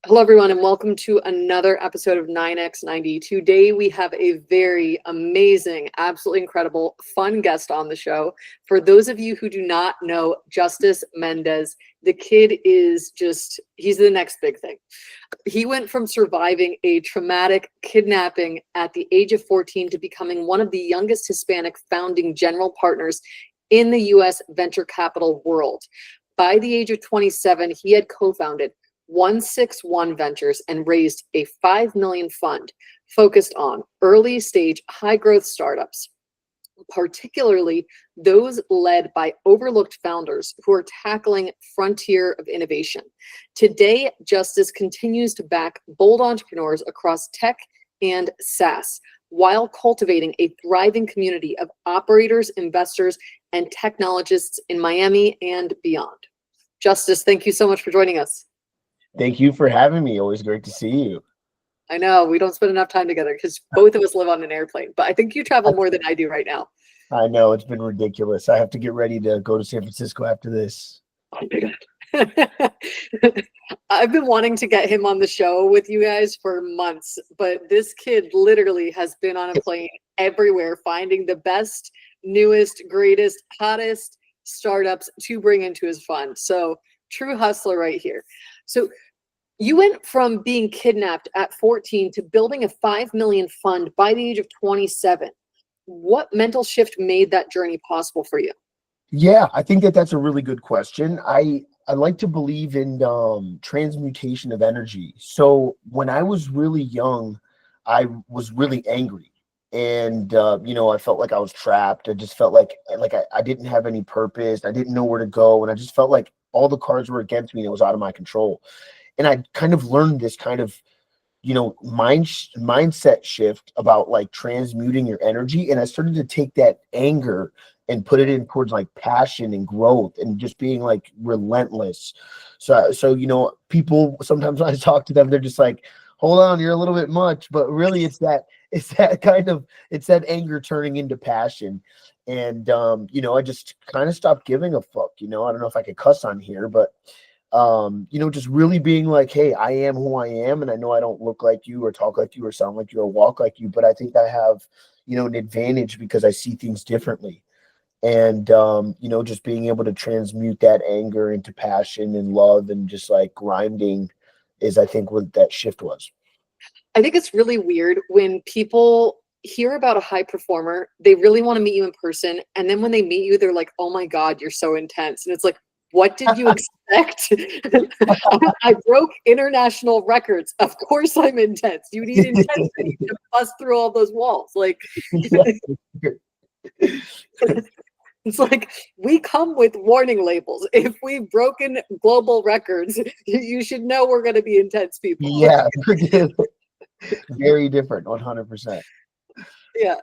Hello, everyone, and welcome to another episode of 9x90. Today, we have a very amazing, absolutely incredible, fun guest on the show. For those of you who do not know Justis Mendez, the kid is he's the next big thing. He went from surviving a traumatic kidnapping at the age of 14 to becoming one of the youngest Hispanic founding general partners in the U.S. venture capital world. By the age of 27, he had co-founded OneSixOne Ventures and raised a $5 million fund focused on early stage high growth startups, particularly those led by overlooked founders who are tackling frontier of innovation. Today, Justis continues to back bold entrepreneurs across tech and SaaS while cultivating a thriving community of operators, investors, and technologists in Miami and beyond. Justis, thank you so much for joining us. Thank you for having me. Always great to see you. I know we don't spend enough time together because both of us live on an airplane, but I think you travel more than I do right now. I know, it's been ridiculous. I have to get ready to go to San Francisco after this. Oh my God. I've been wanting to get him on the show with you guys for months, but this kid literally has been on a plane everywhere, finding the best, newest, greatest, hottest startups to bring into his fund. So true hustler right here. So you went from being kidnapped at 14 to building a $5 million fund by the age of 27. What mental shift made that journey possible for you? Yeah, I think that's a really good question. I like to believe in transmutation of energy. So when I was really young, I was really angry. And, I felt like I was trapped. I just felt like I didn't have any purpose. I didn't know where to go. And I just felt like all the cards were against me and it was out of my control. And I kind of learned this kind of, mindset shift about like transmuting your energy. And I started to take that anger and put it in towards like passion and growth and just being like relentless. So, people, sometimes when I talk to them, they're just like, hold on, you're a little bit much, but really it's that anger turning into passion. And, I just kind of stopped giving a fuck, I don't know if I could cuss on here, but, just really being like, hey, I am who I am. And I know I don't look like you or talk like you or sound like you or walk like you, but I think I have, an advantage because I see things differently. And, just being able to transmute that anger into passion and love and just like grinding is, I think, what that shift was. I think it's really weird when people hear about a high performer, they really want to meet you in person. And then when they meet you, they're like, oh my God, you're so intense. And it's like, what did you expect? I broke international records. Of course I'm intense. You need intensity to bust through all those walls. Like, it's like we come with warning labels. If we've broken global records, you should know we're going to be intense people. Yeah, very different, 100%. Yeah.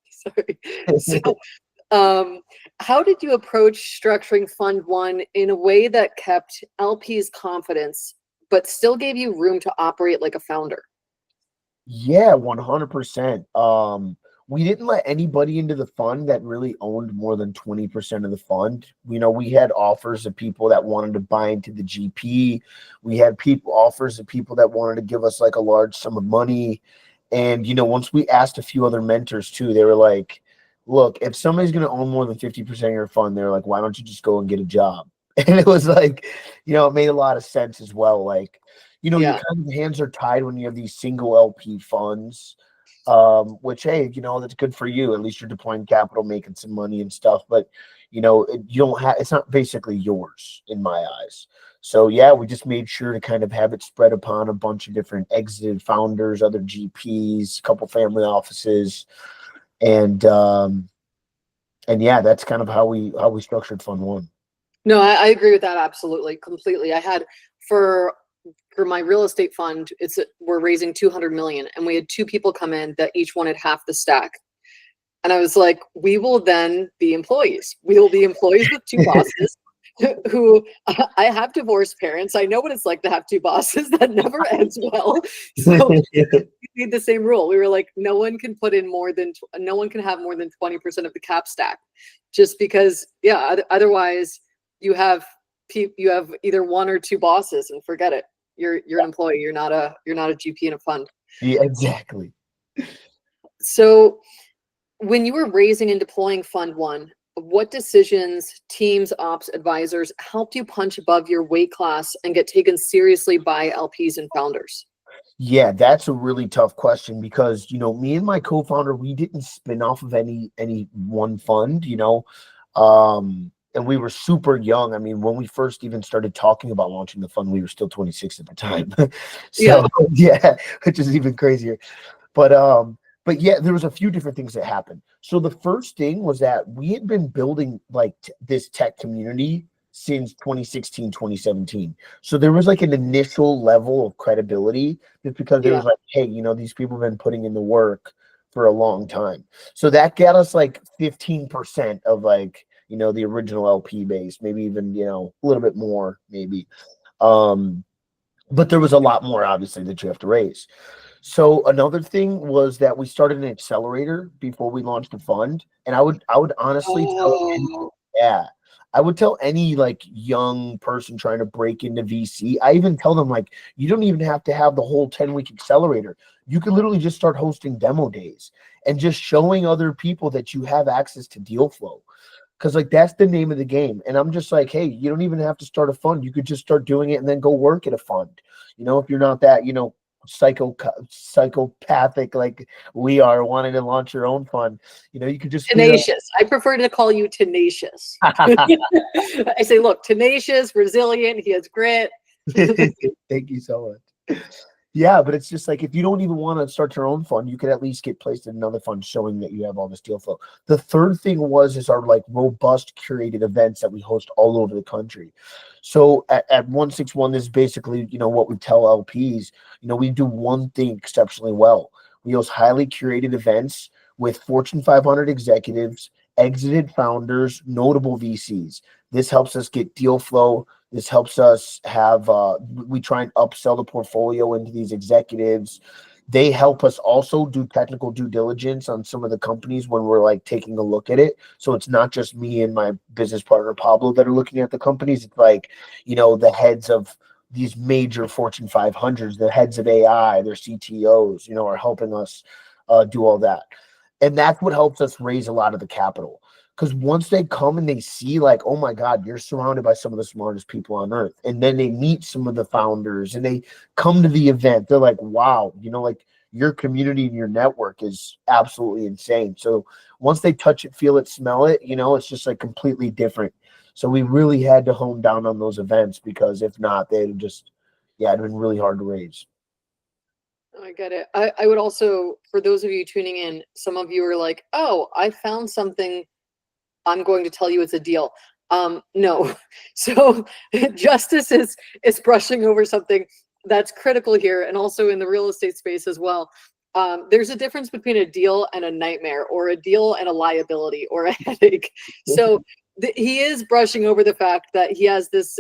Sorry. So, how did you approach structuring Fund One in a way that kept LPs' confidence, but still gave you room to operate like a founder? Yeah, 100%. We didn't let anybody into the fund that really owned more than 20% of the fund. We had offers of people that wanted to buy into the GP. We had offers of people that wanted to give us like a large sum of money. And, once we asked a few other mentors too, they were like, look, if somebody's going to own more than 50% of your fund, they're like, why don't you just go and get a job? And it was like, it made a lot of sense as well. Like, your kind of hands are tied when you have these single LP funds, which, hey, that's good for you. At least you're deploying capital, making some money and stuff. But, you don't have, it's not basically yours in my eyes. So, yeah, we just made sure to kind of have it spread upon a bunch of different exited founders, other GPs, a couple family offices. And yeah, that's kind of how we structured Fund One. No, I agree with that absolutely, completely. I had for my real estate fund, we're raising 200 million, and we had two people come in that each wanted half the stack. And I was like, we will then be employees. We will be employees with two bosses. Who I have divorced parents. I know what it's like to have two bosses. That never ends well. So we made the same rule. We were like, no one can have more than 20% of the cap stack, just because, yeah, otherwise you have you have either one or two bosses, and forget it. You're an employee. You're not a GP in a fund. Yeah, exactly. So when you were raising and deploying Fund One, what decisions, teams, ops, advisors helped you punch above your weight class and get taken seriously by LPs and founders? Yeah, that's a really tough question because, me and my co-founder, we didn't spin off of any one fund, and we were super young. I mean, when we first even started talking about launching the fund, we were still 26 at the time. So yeah, which is even crazier. But yeah, there was a few different things that happened. So the first thing was that we had been building like this tech community since 2016, 2017. So there was like an initial level of credibility just because it was like, hey, these people have been putting in the work for a long time. So that got us like 15% of like, the original LP base, maybe even, a little bit more, maybe. But there was a lot more obviously that you have to raise. So another thing was that we started an accelerator before we launched the fund. And I would honestly I would tell any like young person trying to break into VC. I even tell them like, you don't even have to have the whole 10-week accelerator. You can literally just start hosting demo days and just showing other people that you have access to deal flow. Cause like that's the name of the game. And I'm just like, hey, you don't even have to start a fund. You could just start doing it and then go work at a fund. If you're not that, psychopathic like we are wanting to launch your own fund, you could just tenacious. I prefer to call you tenacious. I say, look, tenacious, resilient. He has grit. Thank you so much. Yeah, but it's just like if you don't even want to start your own fund, you could at least get placed in another fund showing that you have all this deal flow. The third thing is our like robust curated events that we host all over the country. So at OneSixOne, this is basically, what we tell LPs, we do one thing exceptionally well. We host highly curated events with Fortune 500 executives, exited founders, notable VCs. This helps us get deal flow. This helps us have, we try and upsell the portfolio into these executives. They help us also do technical due diligence on some of the companies when we're like taking a look at it. So it's not just me and my business partner, Pablo, that are looking at the companies. It's like, the heads of these major Fortune 500s, the heads of AI, their CTOs, are helping us do all that. And that's what helps us raise a lot of the capital. Because once they come and they see like, oh my God, you're surrounded by some of the smartest people on earth. And then they meet some of the founders and they come to the event. They're like, wow, like your community and your network is absolutely insane. So once they touch it, feel it, smell it, it's just like completely different. So we really had to hone down on those events because if not, it'd been really hard to raise. I get it. I would also, for those of you tuning in, some of you are like, oh, I found something. I'm going to tell you it's a deal. No. So Justis is brushing over something that's critical here, and also in the real estate space as well. There's a difference between a deal and a nightmare, or a deal and a liability, or a headache. So he is brushing over the fact that he has this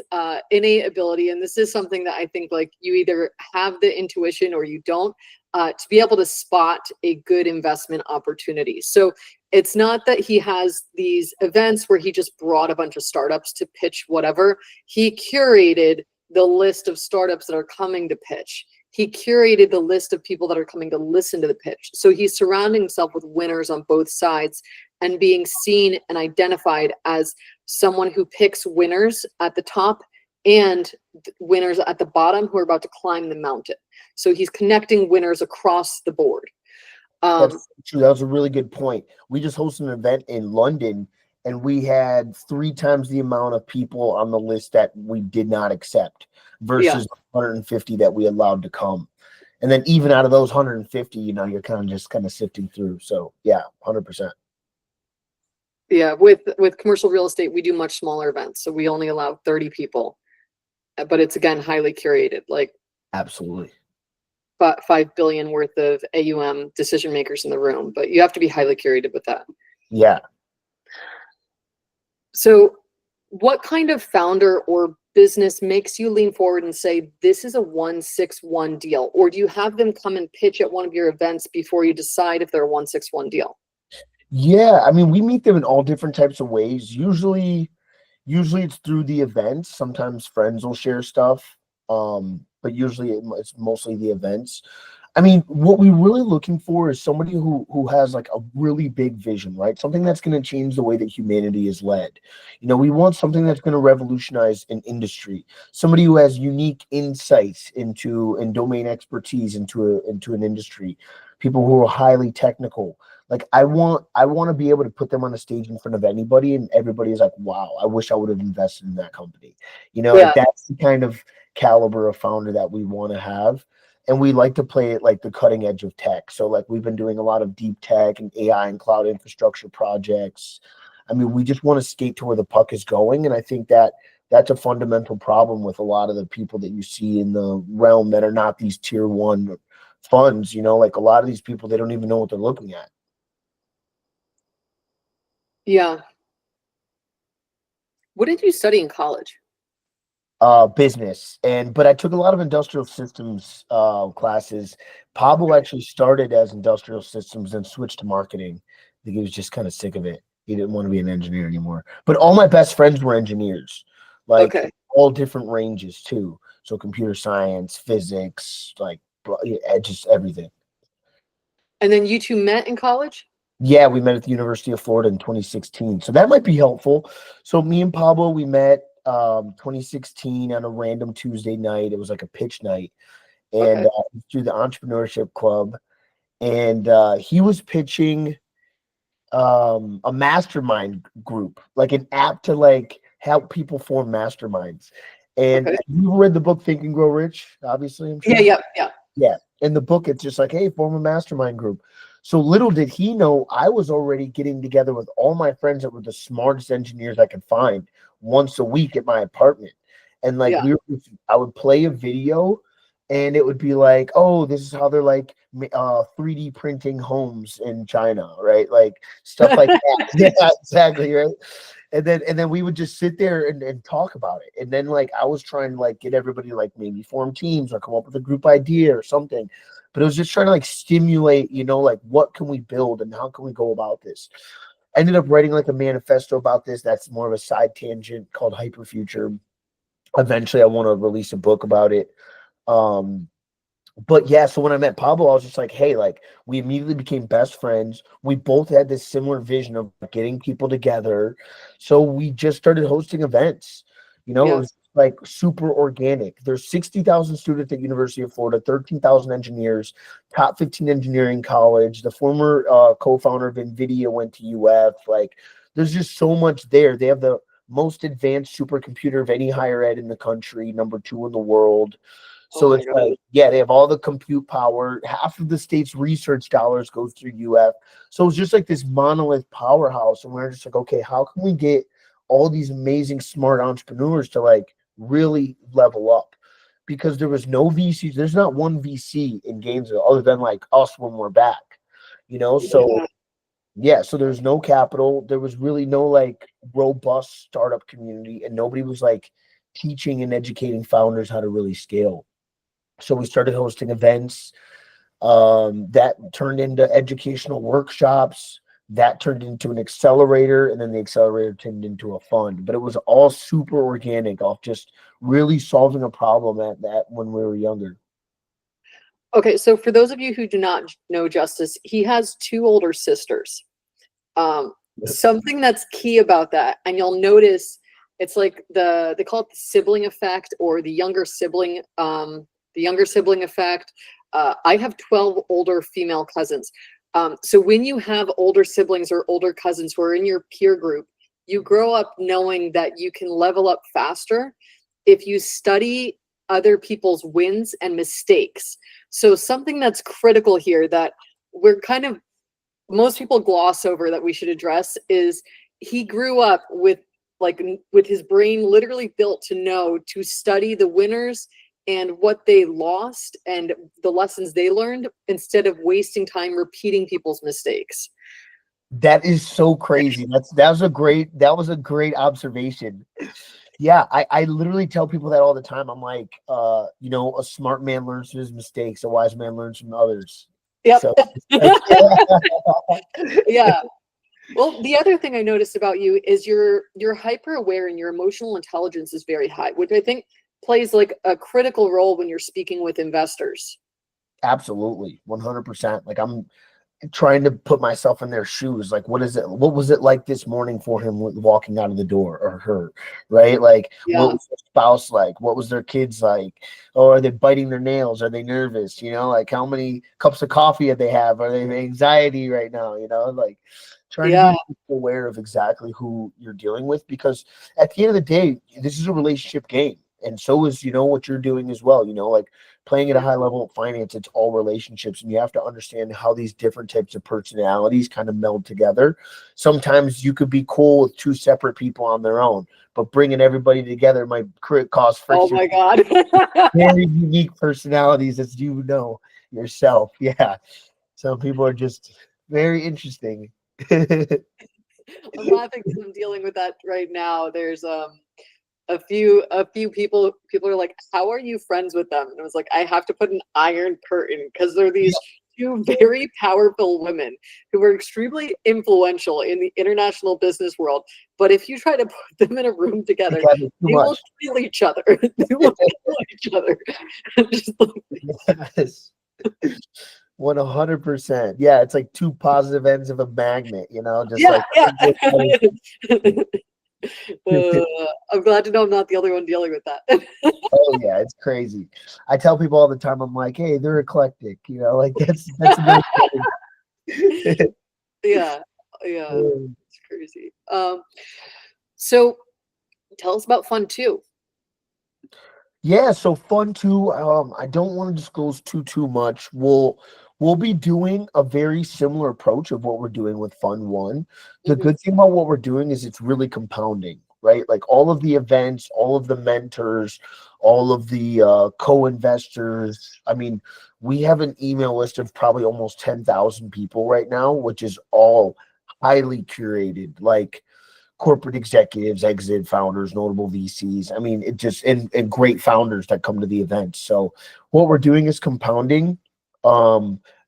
innate ability, and this is something that I think like you either have the intuition or you don't, to be able to spot a good investment opportunity. So it's not that he has these events where he just brought a bunch of startups to pitch whatever. He curated the list of startups that are coming to pitch. He curated the list of people that are coming to listen to the pitch. So he's surrounding himself with winners on both sides and being seen and identified as someone who picks winners at the top and winners at the bottom who are about to climb the mountain. So he's connecting winners across the board. That's true. That was a really good point. We just hosted an event in London and we had 3 times the amount of people on the list that we did not accept versus 150 that we allowed to come. And then even out of those 150, you're kind of sifting through. So yeah, 100%. Yeah, with commercial real estate, we do much smaller events. So we only allow 30 people, but it's again highly curated, like absolutely. 5 billion worth of AUM decision makers in the room, but you have to be highly curated with that. Yeah. So what kind of founder or business makes you lean forward and say, this is a 161 deal? Or do you have them come and pitch at one of your events before you decide if they're a 161 deal? Yeah. I mean, we meet them in all different types of ways. Usually, Usually it's through the events. Sometimes friends will share stuff, but usually it's mostly the events. I mean, what we're really looking for is somebody who has like a really big vision, right? Something that's going to change the way that humanity is led. You know, we want something that's going to revolutionize an industry. Somebody who has unique insights into and domain expertise into an industry. People who are highly technical. Like I want to be able to put them on a stage in front of anybody, and everybody is like, "Wow, I wish I would have invested in that company." You know, like Yeah. that's the kind of caliber of founder that we want to have, and we like to play it like the cutting edge of tech. So like we've been doing a lot of deep tech and AI and cloud infrastructure projects. I mean, we just want to skate to where the puck is going, and I think that that's a fundamental problem with a lot of the people that you see in the realm that are not these tier one funds. You know, like a lot of these people, they don't even know what they're looking at. Yeah. What did you study in college? Business, and but I took a lot of industrial systems classes. Pablo actually started as industrial systems and switched to marketing. I think he was just kind of sick of it. He didn't want to be an engineer anymore. But all my best friends were engineers, like Okay. all different ranges too. So computer science, physics, like yeah, just everything. And then you two met in college? Yeah, we met at the University of Florida in 2016. So that might be helpful. So me and Pablo, we met 2016 on a random Tuesday night. It was like a pitch night, and Okay. through the entrepreneurship club. And he was pitching a mastermind group, like an app to like help people form masterminds. And Okay. you read the book Think and Grow Rich, obviously, I'm Yeah, sure. yeah, yeah. Yeah. In the book, it's just like, hey, form a mastermind group. So little did he know I was already getting together with all my friends that were the smartest engineers I could find once a week at my apartment. And like Yeah. I would play a video and it would be like, oh, this is how they're like 3D printing homes in China, right? Like stuff like that. Yeah, exactly, right. And then we would just sit there and talk about it. And then like I was trying to like get everybody to like maybe form teams or come up with a group idea or something. But it was just trying to like stimulate, you know, like what can we build and how can we go about this? I ended up writing like a manifesto about this. That's more of a side tangent called Hyperfuture. Eventually I want to release a book about it. Um, but yeah, so when I met Pablo, I was just like, hey, like we immediately became best friends. We both had this similar vision of getting people together. So we just started hosting events. You know, it Yeah. was like super organic. There's 60,000 students at University of Florida, 13,000 engineers, top 15 engineering college. The former co-founder of NVIDIA went to UF. Like there's just so much there. They have the most advanced supercomputer of any higher ed in the country, number 2 in the world. Oh So my it's God. like, yeah, they have all the compute power. Half of the state's research dollars goes through UF. So it's just like this monolith powerhouse. And we're just like, okay, how can we get all these amazing smart entrepreneurs to like really level up? Because there was no VCs. There's not one VC in Gainesville other than like us when we're back, you know? So Yeah. yeah, so there's no capital. There was really no like robust startup community, and nobody was like teaching and educating founders how to really scale. So we started hosting events that turned into educational workshops, that turned into an accelerator, and then the accelerator turned into a fund. But it was all super organic off just really solving a problem at that when we were younger. Okay, so for those of you who do not know Justice, he has two older sisters. Something that's key about that, and you'll notice it's like they call it the sibling effect or the younger sibling effect. I have 12 older female cousins. So when you have older siblings or older cousins who are in your peer group, you grow up knowing that you can level up faster if you study other people's wins and mistakes. So something that's critical here that we're kind of most people gloss over that we should address is he grew up with his brain literally built to know to study the winners and what they lost and the lessons they learned instead of wasting time repeating people's mistakes. That is so crazy. That was a great observation. Yeah, I literally tell people that all the time. I'm like, you know, a smart man learns from his mistakes, a wise man learns from others. Yep. So it's like, Yeah. Well, the other thing I noticed about you is you're hyper aware and your emotional intelligence is very high, which I think plays like a critical role when you're speaking with investors. Absolutely, 100%. Like I'm trying to put myself in their shoes. Like, what was it like this morning for him walking out of the door, or her, right? Like, what Yeah. was their spouse like? What was their kids like? Or are they biting their nails? Are they nervous? Like how many cups of coffee did they have? Are they anxiety right now? Like trying to Yeah. be aware of exactly who you're dealing with, because at the end of the day, this is a relationship game. And so is, what you're doing as well, like playing at a high level of finance, it's all relationships, and you have to understand how these different types of personalities kind of meld together. Sometimes you could be cool with two separate people on their own, but bringing everybody together might cause Oh friction. my God. Very unique personalities, as you know yourself. Yeah, some people are just very interesting. I'm laughing because I'm dealing with that right now. There's a few people are like, how are you friends with them? And I was like, I have to put an iron curtain because they're these two very powerful women who are extremely influential in the international business world. But if you try to put them in a room together, Together too they will much. kill each other. They will kill each other. Just Yes. 100%. Yeah, it's like two positive ends of a magnet, just yeah, like yeah. I'm glad to know I'm not the only one dealing with that. oh yeah, it's crazy. I tell people all the time, I'm like, hey, they're eclectic, like that's a nice thing. Yeah, yeah, it's crazy. So tell us about fun too. Yeah, so fun too. I don't want to disclose too much. We'll be doing a very similar approach of what we're doing with Fund One. The Mhm. good thing about what we're doing is it's really compounding, right? Like all of the events, all of the mentors, all of the co-investors. I mean, we have an email list of probably almost 10,000 people right now, which is all highly curated. Like corporate executives, exit founders, notable VCs. I mean, it just and great founders that come to the event. So what we're doing is compounding.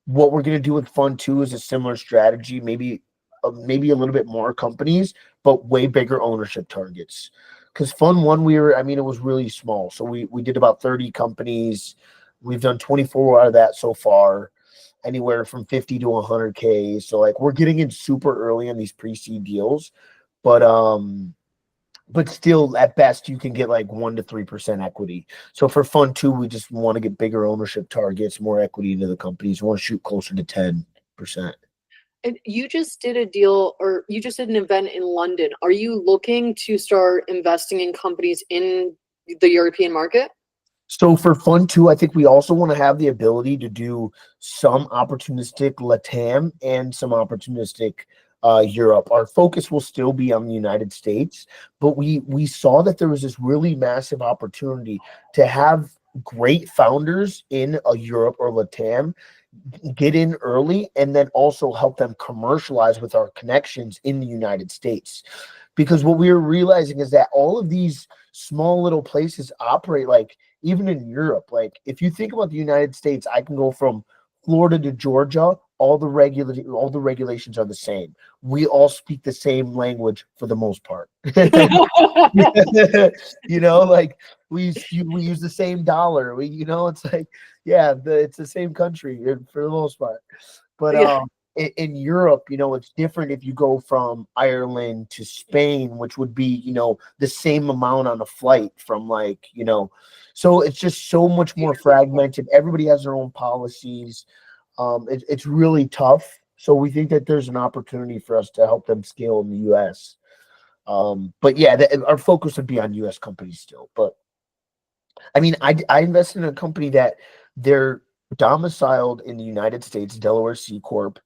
What we're going to do with Fund Two is a similar strategy, maybe a little bit more companies, but way bigger ownership targets. Because Fund One, it was really small. So we did about 30 companies. We've done 24 out of that so far, anywhere from 50 to 100K. So like we're getting in super early on these pre-seed deals, but still at best you can get like 1 to 3% equity. So for Fund Two, we just want to get bigger ownership targets, more equity into the companies. We want to shoot closer to 10%. And you just did a deal, or you just did an event in London. Are you looking to start investing in companies in the European market? So for Fund Two, I think we also want to have the ability to do some opportunistic Latam and some opportunistic Europe. Our focus will still be on the United States, but we saw that there was this really massive opportunity to have great founders in a Europe or Latam get in early, and then also help them commercialize with our connections in the United States. Because what we were realizing is that all of these small little places operate like, even in Europe, like if you think about the United States, I can go from Florida to Georgia, all the regulations are the same. We all speak the same language for the most part. Like we use the same dollar. It's like, yeah, it's the same country for the most part. But Yeah. in Europe, it's different if you go from Ireland to Spain, which would be, the same amount on a flight from so it's just so much more fragmented. Everybody has their own policies. It's really tough. So we think that there's an opportunity for us to help them scale in the US. But yeah, our focus would be on US companies still. But I mean, I invested in a company that they're domiciled in the United States, Delaware C Corp,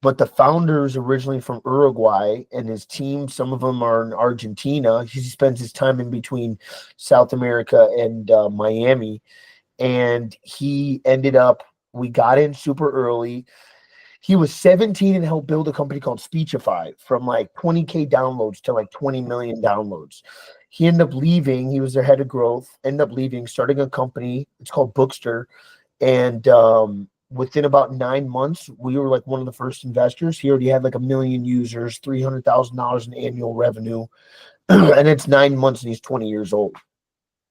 but the founder is originally from Uruguay, and his team, some of them are in Argentina. He spends his time in between South America and Miami, and we got in super early. He was 17 and helped build a company called Speechify from like 20K downloads to like 20 million downloads. He ended up leaving. He was their head of growth, ended up leaving, starting a company. It's called Bookster. And within about 9 months, we were like one of the first investors. He already had like 1 million users, $300,000 in annual revenue, and it's 9 months and he's 20 years old.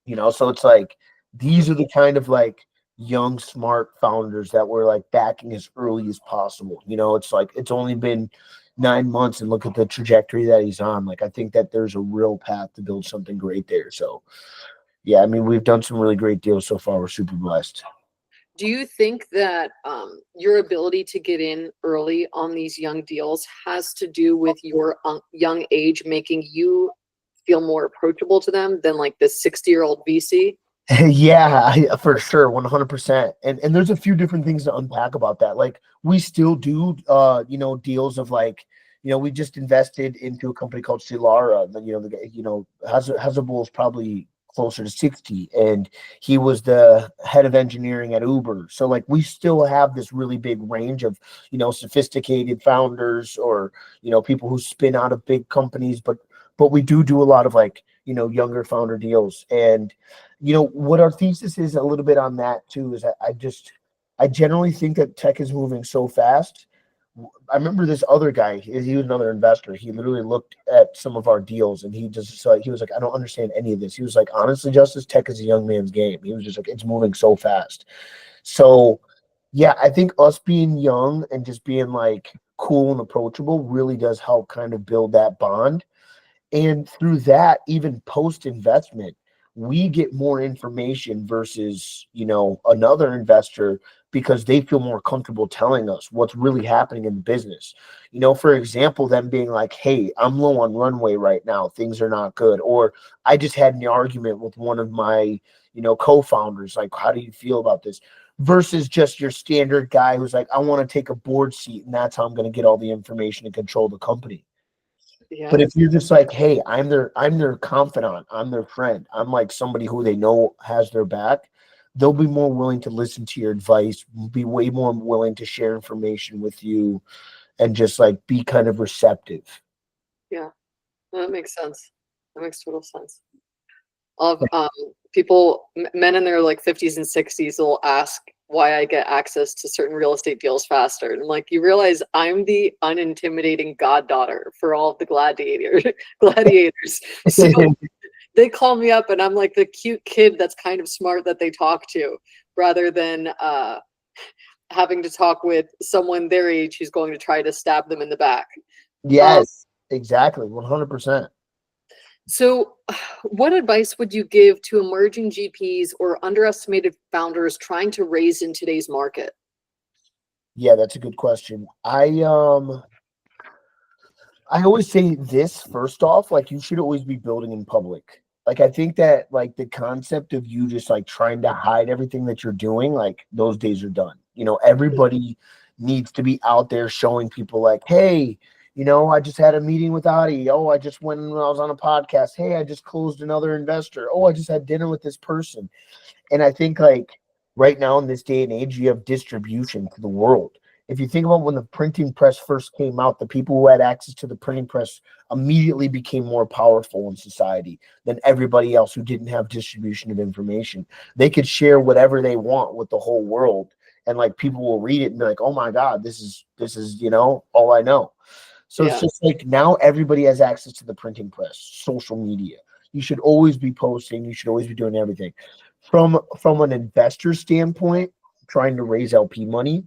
So it's like these are the kind of like young, smart founders that we're like backing as early as possible. It's like it's only been 9 months and look at the trajectory that he's on. Like I think that there's a real path to build something great there. So yeah, I mean, we've done some really great deals so far. We're super blessed. Do you think that your ability to get in early on these young deals has to do with your young age making you feel more approachable to them than like this 60-year-old VC? Yeah, for sure, 100%. And there's a few different things to unpack about that. Like we still do deals of like, we just invested into a company called Silara. Hazabul is probably closer to 60 and he was the head of engineering at Uber. So like we still have this really big range of, sophisticated founders or, people who spin out of big companies, but we do a lot of like, younger founder deals. And what our thesis is a little bit on that too is I generally think that tech is moving so fast. I remember this other guy, he was another investor. He literally looked at some of our deals and he was like, I don't understand any of this. He was like, honestly, Justice, tech is a young man's game. He was just like, it's moving so fast. So yeah, I think us being young and just being like cool and approachable really does help kind of build that bond. And through that, even post investment, we get more information versus, another investor because they feel more comfortable telling us what's really happening in the business. For example, them being like, hey, I'm low on runway right now. Things are not good. Or I just had an argument with one of my, co-founders. Like, how do you feel about this? Versus just your standard guy who's like, I want to take a board seat and that's how I'm going to get all the information and control the company. Yeah. But if you're just like, hey, I'm their confidant, I'm their friend, I'm like somebody who they know has their back, they'll be more willing to listen to your advice, be way more willing to share information with you, and just like be kind of receptive. Yeah, that makes sense. That makes total sense. Of people, men in their like 50s and 60s will ask why I get access to certain real estate deals faster. And like, you realize I'm the unintimidating goddaughter for all of the gladiators. So they call me up and I'm like the cute kid that's kind of smart that they talk to, rather than having to talk with someone their age who's going to try to stab them in the back. Yes, exactly, 100%. So what advice would you give to emerging GPs or underestimated founders trying to raise in today's market? Yeah, that's a good question. I always say this first off, like you should always be building in public. Like I think that like the concept of you just like trying to hide everything that you're doing, like those days are done. Everybody needs to be out there showing people like, hey, I just had a meeting with Adi. Oh, I just went and I was on a podcast. Hey, I just closed another investor. Oh, I just had dinner with this person. And I think like right now in this day and age, you have distribution to the world. If you think about when the printing press first came out, the people who had access to the printing press immediately became more powerful in society than everybody else who didn't have distribution of information. They could share whatever they want with the whole world. And like people will read it and be like, oh my God, this is, all I know. So Yeah. it's just like now everybody has access to the printing press, social media. You should always be posting. You should always be doing everything. From an investor standpoint, trying to raise LP money,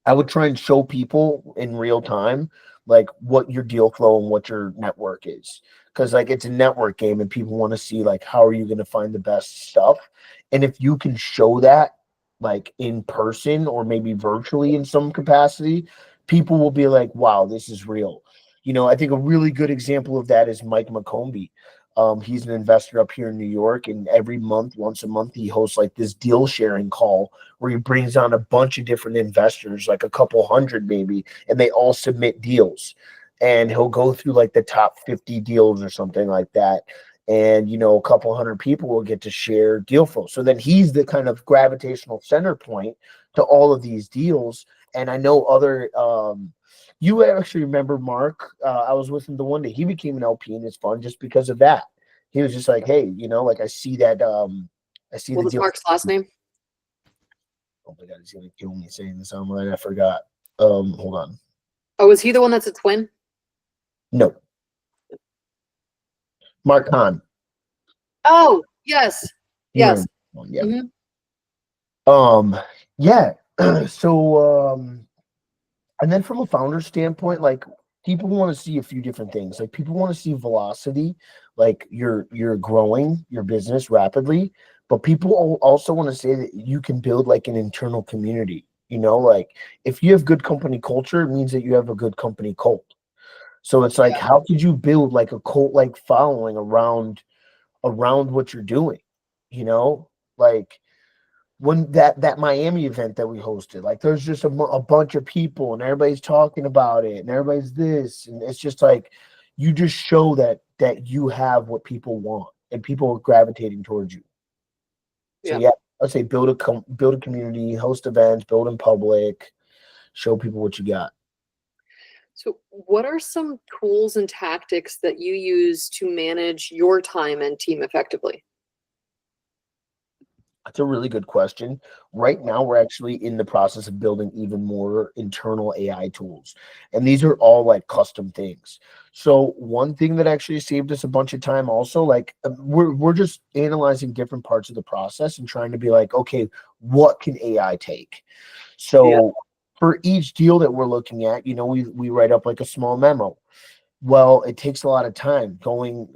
I would try and show people in real time like what your deal flow and what your network is. Because like it's a network game and people want to see like how are you going to find the best stuff. And if you can show that like in person or maybe virtually in some capacity, people will be like, wow, this is real. I think a really good example of that is Mike McCombie. He's an investor up here in New York, and every month, once a month, he hosts like this deal sharing call where he brings on a bunch of different investors, like a couple hundred maybe, and they all submit deals. And he'll go through like the top 50 deals or something like that. And, a couple hundred people will get to share deal flow. So then he's the kind of gravitational center point to all of these deals. And I know other, you actually remember Mark, I was with him the one day, he became an LP in his fund just because of that. He was just like, hey, like I see that, I see What the was deal. Mark's last name? Oh my God, he's gonna kill me saying this online. I forgot. Hold on. Oh, is he the one that's a twin? No, Mark Hahn. Oh, yes. You Yes. remember one, yeah. Hmm. Yeah. So, and then from a founder standpoint, like people want to see a few different things. Like people want to see velocity, like you're growing your business rapidly, but people also want to say that you can build like an internal community. You know, like if you have good company culture, it means that you have a good company cult. So it's like, Yeah. how could you build like a cult like following around what you're doing? You know, like when that Miami event that we hosted, like there's just a bunch of people and everybody's talking about it and everybody's this, and it's just like you just show that you have what people want and people are gravitating towards you. So Yeah. yeah, I'd say build a community, host events, build in public, show people what you got. So, what are some tools and tactics that you use to manage your time and team effectively? That's a really good question. Right now, we're actually in the process of building even more internal AI tools. And these are all like custom things. So one thing that actually saved us a bunch of time also, like we're just analyzing different parts of the process and trying to be like, okay, what can AI take? Yeah. So for each deal that we're looking at, you know, we write up like a small memo. Well, it takes a lot of time going,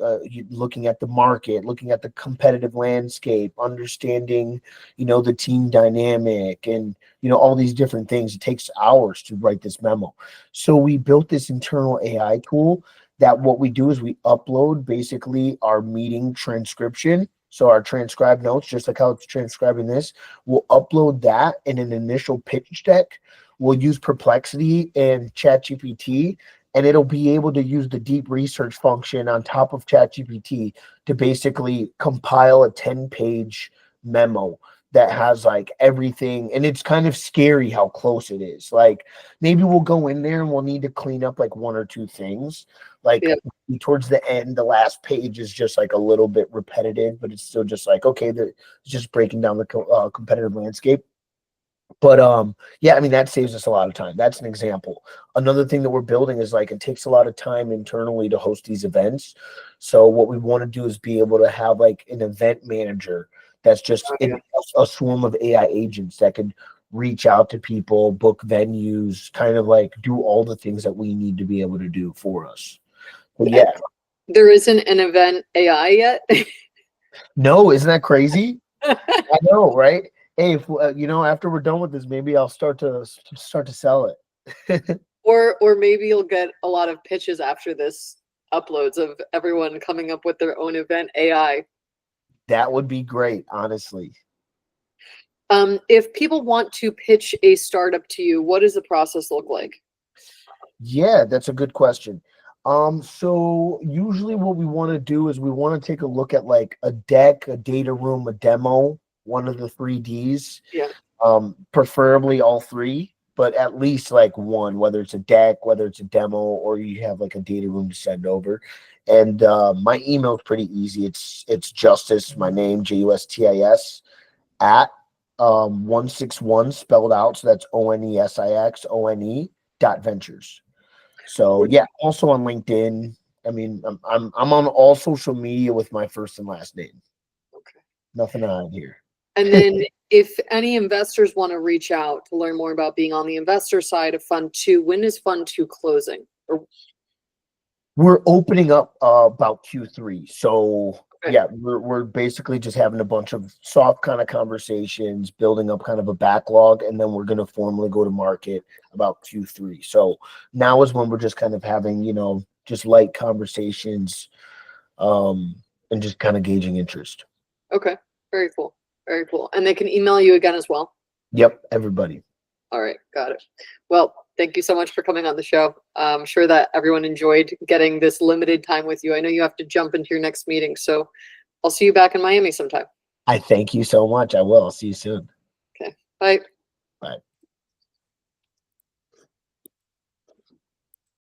looking at the market, looking at the competitive landscape, understanding, you know, the team dynamic and, you know, all these different things. It takes hours to write this memo. So we built this internal AI tool that what we do is we upload basically our meeting transcription. So our transcribed notes, just like how it's transcribing this, we'll upload that in an initial pitch deck. We'll use Perplexity and ChatGPT, and it'll be able to use the deep research function on top of ChatGPT to basically compile a 10-page memo that has like everything. And it's kind of scary how close it is. Like maybe we'll go in there and we'll need to clean up like one or two things. Like Yeah. towards the end, the last page is just like a little bit repetitive, but it's still just like, okay, it's just breaking down the competitive landscape. But yeah, I mean that saves us a lot of time. That's an example. Another thing that we're building is like it takes a lot of time internally to host these events. So what we want to do is be able to have like an event manager that's just Oh, in yeah. a swarm of AI agents that could reach out to people, book venues, kind of like do all the things that we need to be able to do for us. But And yeah, there isn't an event AI yet. no, isn't that crazy? I know, right? Hey, if, you know, after we're done with this, maybe I'll start to sell it. Or maybe you'll get a lot of pitches after this uploads of everyone coming up with their own event AI. That would be great, honestly. If people want to pitch a startup to you, what does the process look like? Yeah, that's a good question. So usually what we want to do is we want to take a look at like a deck, a data room, a demo, one of the 3Ds, Yeah. preferably all three, but at least like one, whether it's a deck, whether it's a demo, or you have like a data room to send over. And my email is pretty easy. It's Justis, my name, Justis, at 161 spelled out. So that's ONESIXONE.ventures. So yeah, also on LinkedIn. I mean, I'm on all social media with my first and last name. Okay. Nothing on here. And then if any investors want to reach out to learn more about being on the investor side of Fund 2, when is Fund 2 closing? Or, We're opening up about Q3. So okay. yeah, we're basically just having a bunch of soft kind of conversations, building up kind of a backlog, and then we're gonna formally go to market about Q3. So now is when we're just kind of having, you know, just light conversations, and just kind of gauging interest. Okay. Very cool. Very cool. And they can email you again as well. Yep, everybody. All right, got it. Well, thank you so much for coming on the show. I'm sure that everyone enjoyed getting this limited time with you. I know you have to jump into your next meeting, so I'll see you back in Miami sometime. I thank you so much. I will. I'll see you soon. Okay, bye.